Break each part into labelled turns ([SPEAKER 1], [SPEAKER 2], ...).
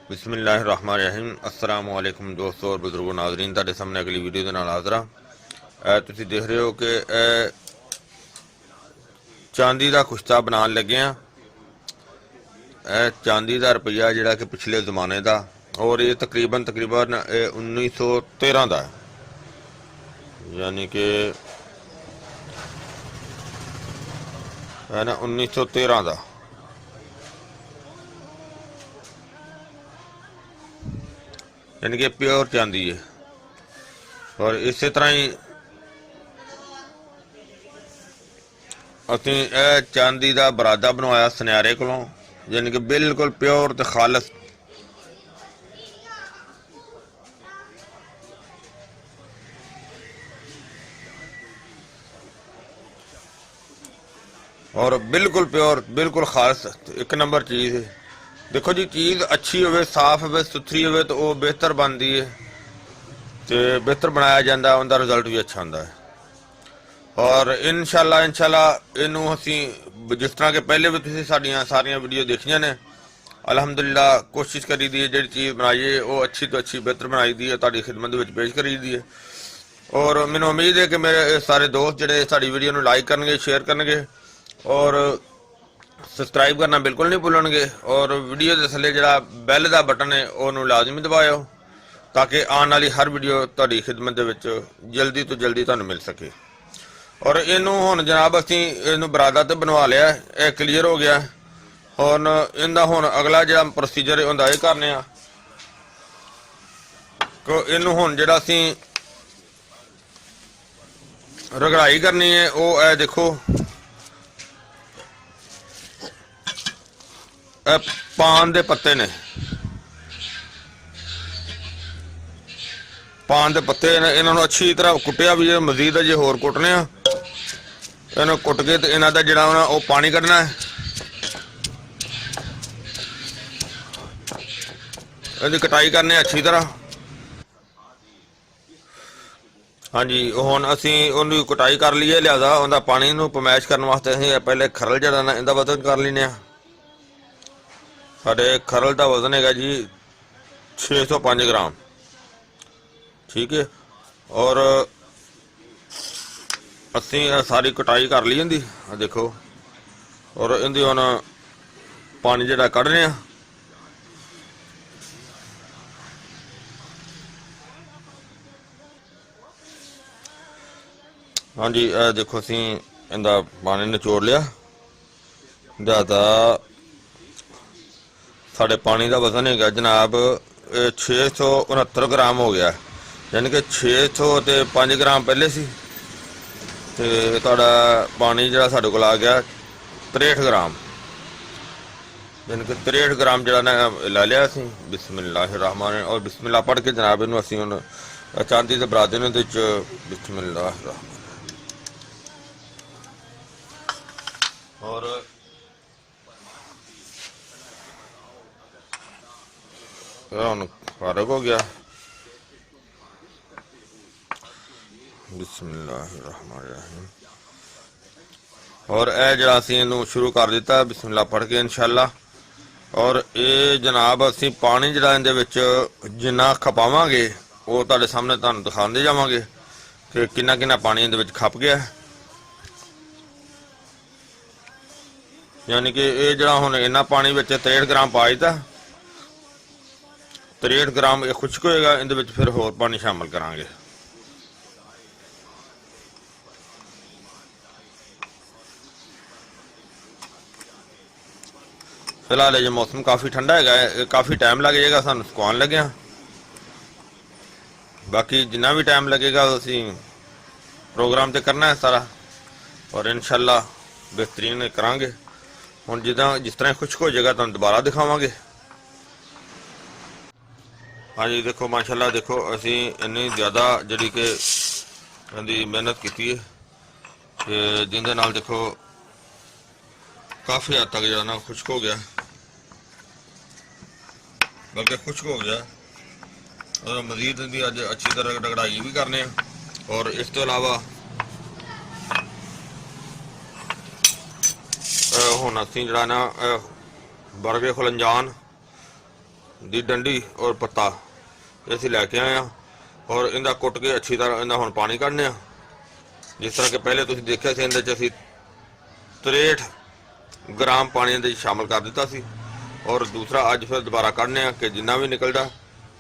[SPEAKER 1] बिस्मिल्लाहिर्रहमानिर्रहीम। अस्सलाम वालेकुम दोस्तों और बुजुर्गों नाजरीन, ਤੁਹਾਡੇ ਸਾਹਮਣੇ अगली वीडियो ਦੇ ਨਾਲ ਹਾਜ਼ਰ ਹਾਂ। ਤੁਸੀਂ देख रहे हो कि चांदी का कुश्ता बनाने लगे हैं। चांदी का रुपया जोड़ा कि पिछले जमाने का, और ये तकरीबन 1913 का है, यानी कि है ना 1913 का। यानी कि प्योर चांदी है। और इस तरह ही असी चांदी का बरादा बनवाया सुनयारे कोलों, यानी कि बिल्कुल प्योर ते खालस। और बिल्कुल प्योर, बिल्कुल खालस, एक नंबर चीज़ है। देखो जी, चीज़ अच्छी हो, साफ हो, सुथरी हो, तो वह बेहतर बनती है, तो बेहतर बनाया जाता है, उनका रिजल्ट भी अच्छा आता है। और इंशाल्लाह इनू असी जिस तरह के पहले भी तुसीं साडियां सारियां वीडियो देखियां ने, अलहमदुलिल्लाह कोशिश करी दी है जी चीज़ बनाई है वो अच्छी तो अच्छी बेहतर बनाई दी है, तुहाडी खिदमत विच पेश करी दी है। और मैनूं उम्मीद है कि मेरे सारे दोस्त जिहड़े साडी वीडियो नूं लाइक करनगे, शेयर करनगे और सबसक्राइब करना बिल्कुल नहीं भुल्लणगे। और वीडियो के थल्ले जिहड़ा बैल का बटन है उन्होंने लाजमी दबाओ, ताकि आने वाली हर वीडियो तुहाडी खिदमत दे विच जल्दी तो जल्दी तुहानूं मिल सके। और इनू हुण जनाब असीं इनू बरादा तो बनवा लिया, यह क्लीयर हो गया। हुण इनदा हुण अगला जिहड़ा प्रोसीजर हुंदा ये करने आ कि इनू हुण जिहड़ा असीं रगड़ाई करनी है, वो ए देखो पान दे पत्ते ने, पान दे पत्ते ने, इन्होंने अच्छी तरह कुटिया भी है, मजीद अजे होर कुटने आ। इन्होंने कुट के तो इन्हों का जोड़ा वो पानी कढ़ना है, इसकी कटाई करने अच्छी तरह। हाँ जी, हुण असी उन्होंने कटाई कर ली है, लिहाजा उनका पानी नूं पमैश करने वास्ते असीं पहले खरल जड़ा ना इहदा वजन कर लेने आ। साडे खरल का वजन है जी 605 ग्राम, ठीक है। और असी सारी कटाई कर ली इनकी, देखो। और इनकी हुण पानी जिहड़ा कढ़ने आ। हाँ जी, देखो असी इनका पानी निचोड़ लिया, ज़्यादा साढ़े पानी का वजन है जनाब 669 ग्राम हो गया, यानी कि 605 ग्राम पहले सी, ते तुहाडा पानी जिहड़ा साडे कोल आ गया 63 ग्राम, यानी कि 63 ग्राम जिहड़ा ना ला लिया असीं। बिस्मिल्लाहिर्रहमान, और बिस्मिल्लाह पढ़ के जनाब इनू असीं हुण चांदी दे बरादे नूं बिस्मिल्लाह। और हुण फारग हो गया। बिस्मिल्लाहिर्रहमानिर्रहीम। और यह जरा असीं इनू शुरू कर दिता बिस्मिल्लाह पढ़ के इंशाअल्लाह। और ये जनाब असीं पानी जिहड़ा इहदे विच जिन्ना खपावांगे वो तुहाडे सामने तुहानूं दिखांदे जावांगे कि किन्ना किन्ना पानी इहदे विच खप गया। यानी कि ये जिहड़ा हुण इन्ना पानी विच 63 ग्राम पा दिता, 63 ग्राम ये खुश्क होएगा, इहदे विच फिर होर पानी शामिल करांगे। फिलहाल ये मौसम काफ़ी ठंडा है, काफ़ी टाइम लग जाएगा सानूं सुकाउण लग्गिआं। बाकी जिन्ना भी टाइम लगेगा असीं प्रोग्राम तो करना है सारा, और इंशाअल्लाह बेहतरीन करांगे। हुण जिस तरह खुश्क हो जाएगा तुहानूं दोबारा दिखावांगे। हाँ जी, देखो माशाअल्लाह, देखो असीं इन्नी ज़्यादा जिहड़ी कि इहदी मेहनत की है कि जिहदे नाल देखो काफ़ी हद तक जो ना खुश्क हो गया, बल्कि खुश्क हो गया। और मजीद इनकी अज अच्छी तरह रगड़ाई भी करने। और इस तो अलावा हुण असीं जिहड़ा ना बर्गे खुलंजान ਦੀ ਡੰਡੀ ਔਰ ਪੱਤਾ ਇਹ ਅਸੀਂ ਲੈ ਕੇ ਆਏ ਹਾਂ ਔਰ ਇਹਦਾ ਕੁੱਟ ਕੇ ਅੱਛੀ ਤਰ੍ਹਾਂ ਇਹਦਾ ਹੁਣ ਪਾਣੀ ਕੱਢਨੇ ਆ। ਜਿਸ ਤਰ੍ਹਾਂ ਕਿ ਪਹਿਲੇ ਤੁਸੀਂ ਦੇਖਿਆ ਸੀ, ਇਹਦੇ 'ਚ ਅਸੀਂ 63 ਗ੍ਰਾਮ ਪਾਣੀ ਇਹਦੇ 'ਚ ਸ਼ਾਮਲ ਕਰ ਦਿੱਤਾ ਸੀ ਔਰ ਦੂਸਰਾ ਅੱਜ ਫਿਰ ਦੁਬਾਰਾ ਕੱਢਨੇ ਆ ਕਿ ਜਿੰਨਾ ਵੀ ਨਿਕਲਦਾ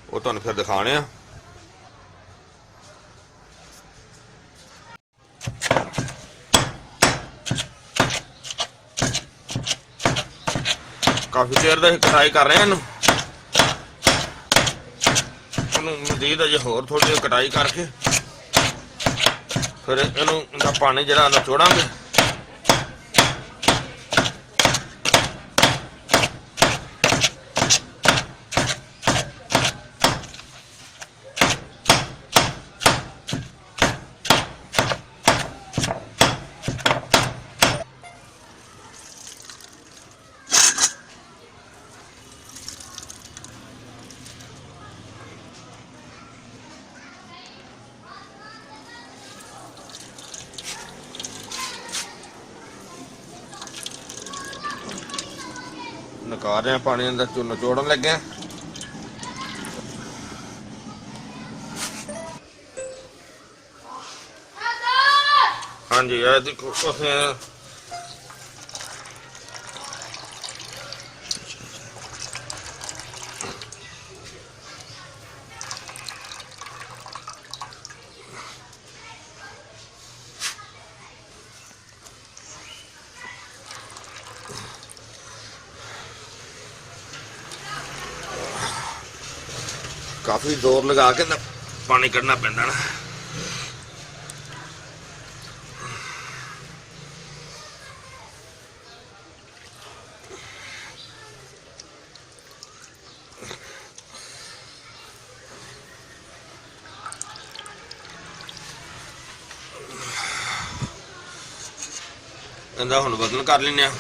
[SPEAKER 1] ਉਹ ਤੁਹਾਨੂੰ ਫਿਰ ਦਿਖਾਣੇ ਆ। ਕਾਫੀ ਦੇਰ ਦਾ ਅਸੀਂ ਕਟਾਈ ਕਰ ਰਹੇ ਹਾਂ ਇਹਨੂੰ ਮਜ਼ੀਦ ਅਜੇ ਹੋਰ ਥੋੜੀ ਜਿਹੀ ਕਟਾਈ ਕਰਕੇ ਫਿਰ ਇਹਨੂੰ ਇਹਦਾ ਪਾਣੀ ਜਿਹੜਾ ਨਿਚੋੜਾਂਗੇ। ਨਿਕਾਲ ਰਹੇ ਪਾਣੀ ਅੰਦਰ ਚੋਂ ਨਿਚੋੜਨ ਲੱਗੇ ਆ। ਹਾਂਜੀ ਇਹ ਦੇਖੋ काफी जोर लगा के ना पानी कढ़ना पैंदा ना। ਇਹਦਾ ਹੁਣ ਬਦਲ ਕਰ ਲੈਨੇ ਆ।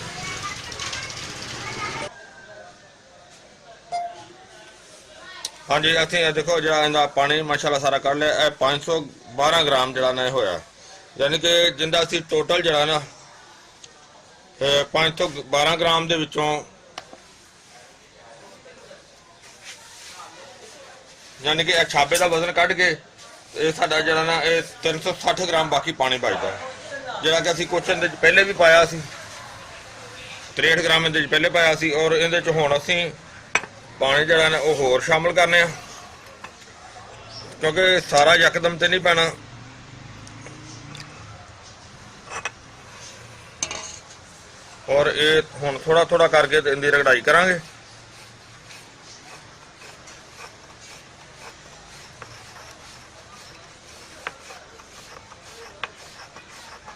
[SPEAKER 1] ਹਾਂਜੀ ਇੱਥੇ ਦੇਖੋ ਜਿਹੜਾ ਇਹਦਾ ਪਾਣੀ ਮਾਸ਼ਾਅੱਲਾ ਸਾਰਾ ਕੱਢ ਲਿਆ। ਇਹ 512 ਗ੍ਰਾਮ ਜਿਹੜਾ ਨਾ ਹੋਇਆ, ਯਾਨੀ ਕਿ ਜਿੰਦਾ ਅਸੀਂ ਟੋਟਲ ਜਿਹੜਾ ਨਾ 512 ਗ੍ਰਾਮ ਦੇ ਵਿੱਚੋਂ ਯਾਨੀ ਕਿ ਇਹ ਛਾਬੇ ਦਾ ਵਜ਼ਨ ਕੱਢ ਕੇ ਇਹ ਸਾਡਾ ਜਿਹੜਾ ਨਾ ਇਹ 360 ਗ੍ਰਾਮ ਬਾਕੀ ਪਾਣੀ ਬਚਦਾ, ਜਿਹੜਾ ਕਿ ਅਸੀਂ ਕੁਛ ਇਹਦੇ 'ਚ ਪਹਿਲੇ ਵੀ ਪਾਇਆ ਸੀ। 63 ਗ੍ਰਾਮ ਇਹਦੇ 'ਚ ਪਹਿਲੇ ਪਾਇਆ ਸੀ ਔਰ ਇਹਦੇ 'ਚ ਹੁਣ ਅਸੀਂ ਪਾਣੀ ਜਿਹੜਾ ਨਾ ਉਹ ਹੋਰ ਸ਼ਾਮਲ ਕਰਨੇ ਆ, ਕਿਉਂਕਿ ਸਾਰਾ ਯਕਦਮ ਤੇ ਨਹੀਂ ਪੈਣਾ। ਔਰ ਇਹ ਹੁਣ ਥੋੜਾ ਥੋੜਾ ਕਰਕੇ ਇਹਦੀ ਰਗੜਾਈ ਕਰਾਂਗੇ।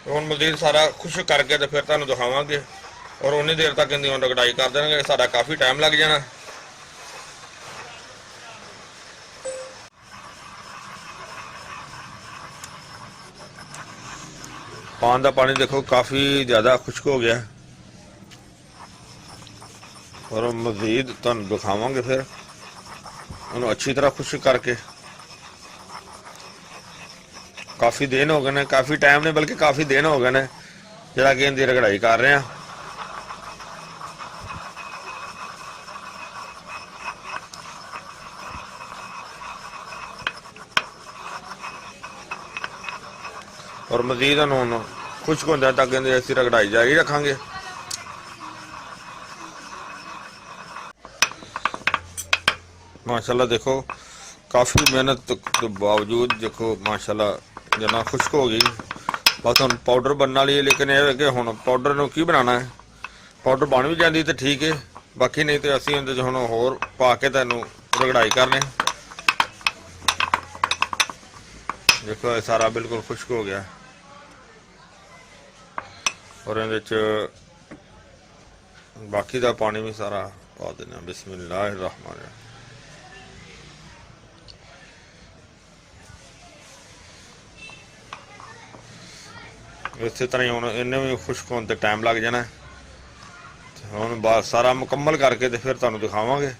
[SPEAKER 1] ਹੁਣ ਮਜ਼ੀਦ ਸਾਰਾ ਖੁਸ਼ਕ ਕਰਕੇ ਤੇ ਫਿਰ ਤੁਹਾਨੂੰ ਦਿਖਾਵਾਂਗੇ ਔਰ ਉਨੀ ਦੇਰ ਤੱਕ ਇਹਦੀ ਹੁਣ ਰਗੜਾਈ ਕਰ ਦੇਣਗੇ। ਸਾਡਾ ਕਾਫੀ ਟਾਈਮ ਲੱਗ ਜਾਣਾ। पान का पानी देखो काफ़ी ज़्यादा खुश्क हो गया और मज़ीद तुहानू दिखावांगे फिर उन्होंने अच्छी तरह खुश्क करके। काफ़ी दिन हो गए ने, काफ़ी टाइम ने, बल्कि काफ़ी दिन हो गए ने जरा कि इनकी रगड़ाई कर रहे हैं। और मजीद उन्होंने खुश्क होने तक असी रगड़ाई जारी रखांगे। माशाल्लाह देखो काफ़ी मेहनत के बावजूद देखो माशाल्लाह जना खुश्क हो गई। बस हम पाउडर बनने वाली है, लेकिन यह है कि हम पाउडर नूं की बनाना है। पाउडर बन भी जाती तो ठीक है, बाकी नहीं तो असी इहदे हुण होर पा के तैनूं रगड़ाई करने। देखो ये सारा बिल्कुल खुश्क हो गया और ये बाकी का पानी भी सारा पा देना। बिस्मिल्लाहिर्रहमानिर्रहीम। इस तरह ही हम इन्हें भी खुश्क होने ते टाइम लग जाना। हम बात सारा मुकम्मल करके तो फिर तुहानूं दिखावांगे।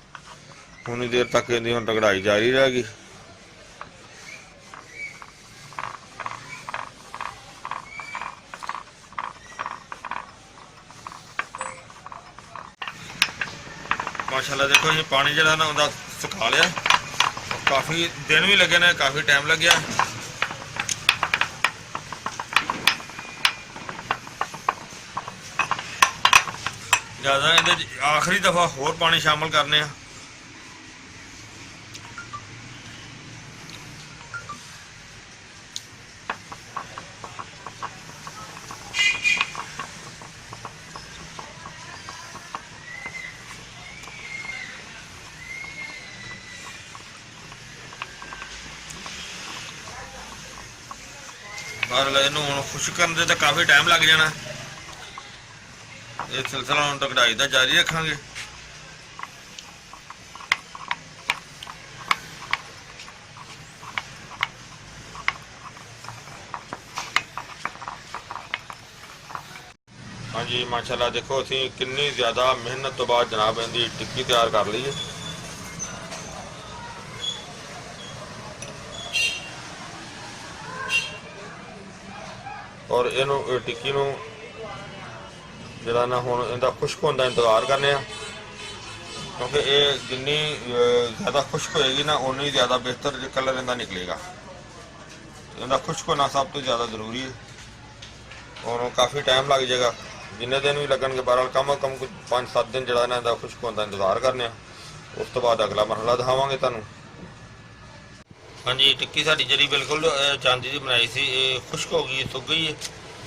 [SPEAKER 1] उन्नी देर तक इहदी हुण रगड़ाई जारी रहेगी। माशाल्लाह देखो जी पानी जरा ना उनका सुखा लिया, काफ़ी दिन भी लगे ने, काफ़ी टाइम लग गया। ज़्यादा ये आखिरी दफ़ा होर पानी शामिल करने। पर इनू हम खुश करने तो काफ़ी टाइम लग जाना। ये सिलसिला हम तो कढ़ाई का जारी रखांगे। हाँ जी माशाल्लाह देखो असी कितनी ज़्यादा मेहनत तो बाद जनाब इनकी टिक्की तैयार कर ली है। और इनू टिक्की नू जरा ना हुण इहदा खुश्क होने का इंतजार करने, क्योंकि ये जिन्नी ज़्यादा खुश्क होएगी ना उन्नी ज़्यादा बेहतर कलर इनका निकलेगा। इनका खुश्क होना सब तो ज़्यादा ज़रूरी है। और काफ़ी टाइम लग जाएगा, जिन्ने दिन भी लगन के बहरहाल कम अज कम कुछ 5-7 दिन जरा ना इहदा खुश्क होने का इंतजार करने। उस तो बाद अगला मरहला दिखावांगे तुहानूं। हाँ जी टिक्की साडी जी बिल्कुल चांदी की बनाई सी, ये खुश्क हो गई, सुक गई है,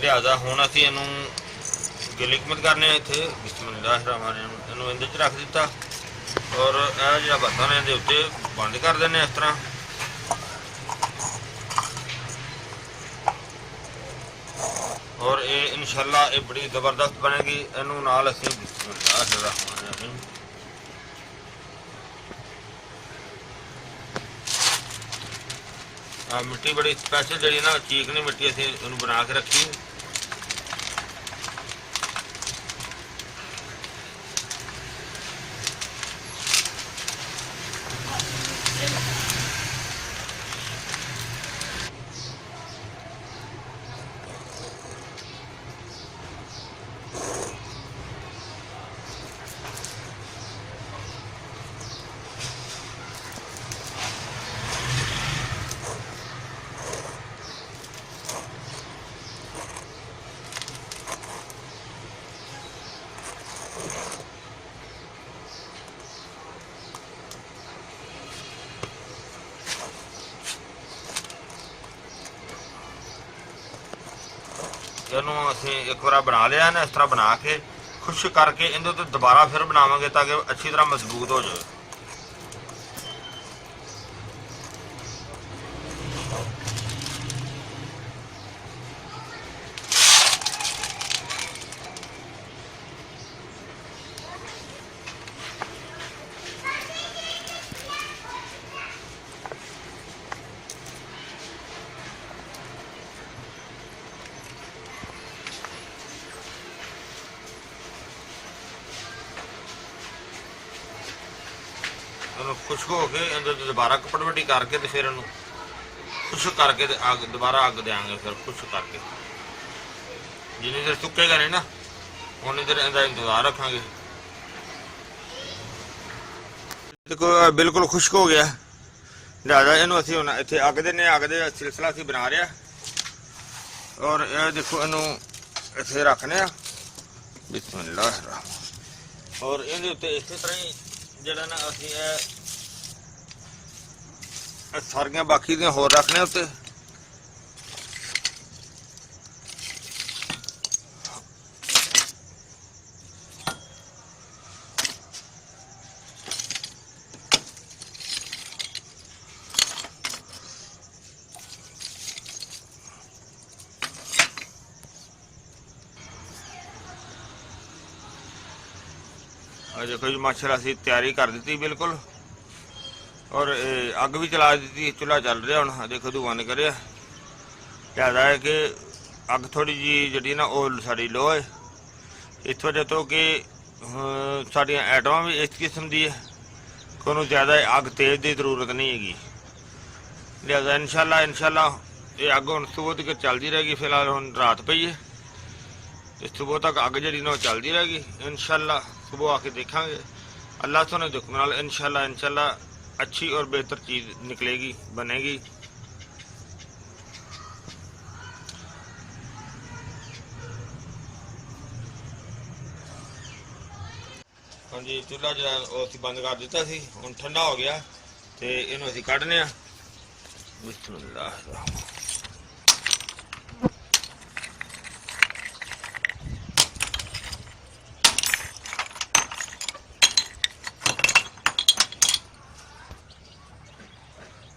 [SPEAKER 1] लिहाजा हुण असीं इहनूं गिलिकमत करने इत्थे बिस्मिल्लाहिर्रहमानिर्रहीम इहनूं इहदे च रख दिता। और यह जिहड़ा बर्तन है इहदे उत्ते बंद कर देने इस तरह। और ये इंशाअल्लाह ये बड़ी ज़बरदस्त बनेगी। इहनूं नाल असीं बिस्मिल्लाहिर्रहमानिर्रहीम मिट्टी बड़ी स्पैशल जी ना चीकनी मिट्टी असीं इहनूं बना के रखी। ਇਹਨੂੰ ਅਸੀਂ ਇੱਕ ਵਾਰ ਬਣਾ ਲਿਆ ਨਾ, ਇਸ ਤਰ੍ਹਾਂ ਬਣਾ ਕੇ ਖੁਸ਼ਕ ਕਰਕੇ ਇਹਦੇ ਉੱਤੇ ਦੁਬਾਰਾ ਫਿਰ ਬਣਾਵਾਂਗੇ ਤਾਂ ਕਿ ਅੱਛੀ ਤਰ੍ਹਾਂ ਮਜ਼ਬੂਤ ਹੋ ਜਾਵੇ। खुश्क हो के दोबारा कपड़वटी करके तो फिर खुश्क करके अग दोबारा अग देंगे। फिर खुश्क करके जिन्नी देर सुकेगा नहीं ना उन्नी देर इहदा इंतजार रखांगे। देखो बिल्कुल खुश्क हो गया, लिहाजा इहनूं असीं हुण इत्थे अग देने, अग दे सिलसिला असीं बना रहे। और यह देखो इहनूं इत्थे रखने आ बिस्मिल्लाह। और इहदे उत्ते इस तरह ही जिहड़ा ना असीं सारियां बाकी दी होर रखने उत्ते। देखो जी माशाल्लाह असीं तैयारी कर दी बिल्कुल। और अग भी चला दी, चूल्हा चल रहा हूँ देखो धुआं निकल रहा। लिहाजा है कि अग थोड़ी जी जी ना वो साड़ी लो है, इस वजह तो कि साड़ियाँ आइटमां भी इस किस्म की है, कोई ज़्यादा अग तेज़ की जरूरत नहीं हैगी। लिहाजा इंशाल्लाह ये अग हम सुबह तक चलती रहेगी। फिलहाल हम रात पई है तो सुबह तक अग जी चलती रहेगी। इंशाल्लाह सुबह आके देखांगे अल्लाह तो ने हुक्म नाल इंशाल्लाह इंशाल्लाह अच्छी और बेहतर चीज़ निकलेगी, बनेगी। हाँ जी, चूल्हा जो असीं बंद कर दिता सी, हुण ठंडा हो गया ते इहनूं असीं कढने आ। बिस्मिल्लाह।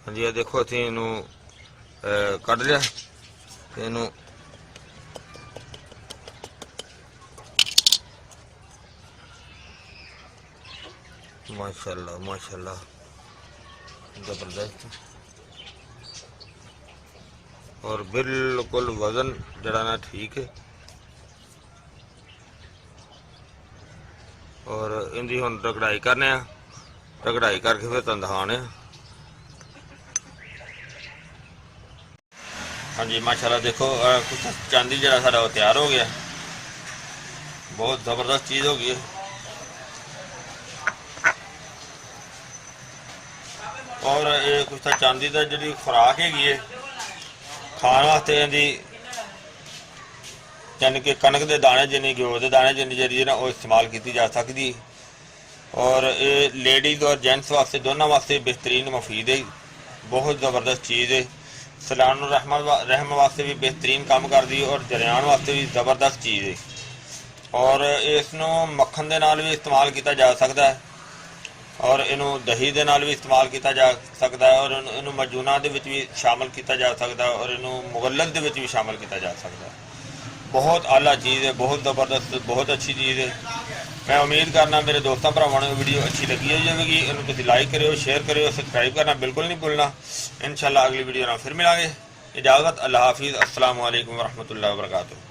[SPEAKER 1] हाँ जी, देखो असीं इहनूं कढ लिया ते इहनूं माशाल्लाह माशाल्लाह जबरदस्त और बिल्कुल वजन जड़ा ना ठीक है। और इनकी हुण रगड़ाई करने, रगड़ाई करके फिर तुहानूं दिखाने। हाँ जी माशाल्लाह देखो कुछ चांदी जरा सारा वो तैयार हो गया, बहुत ज़बरदस्त चीज़ हो गई है। और ये कुछ तो चांदी का जी खुराक हैगी है खाने वास्ते, इहदी यानी कि कणक के दाने जिन्नी, घ्यो के दाने जिन्नी जी ना वो इस्तेमाल की जा सकती। और ये लेडीज़ और जेंट्स वास्ते दोनों वास्ते बेहतरीन मुफीद है, बहुत ज़बरदस्त चीज़ है। सलान रहम वास्ते भी बेहतरीन काम करती है और जरियान वास्ते भी ज़बरदस्त चीज़ है। और इसनों मक्खन के नाल भी इस्तेमाल किया जा सकता है और इनू दही के नाल भी इस्तेमाल किया जा सकता है और इनू मजूना के भी शामिल किया जा सकता है और इनू मुगल्लत के भी शामिल किया जा सकता है। बहुत आला चीज़ है, बहुत ज़बरदस्त, बहुत अच्छी चीज़ है। मैं उम्मीद करना मेरे दोस्तों भरावां नूं वीडियो अच्छी लगी हो जाएगी। इन्हूं तुसीं लाइक करियो, शेयर करियो, सबसक्राइब करना बिल्कुल नहीं भूलना। इंशाअल्लाह अगली वीडियो नाल फिर मिलांगे। इजाज़त, अल्लाह हाफिज़, अस्सलामु अलैकुम वरहमतुल्लाहि वबरकातुहू।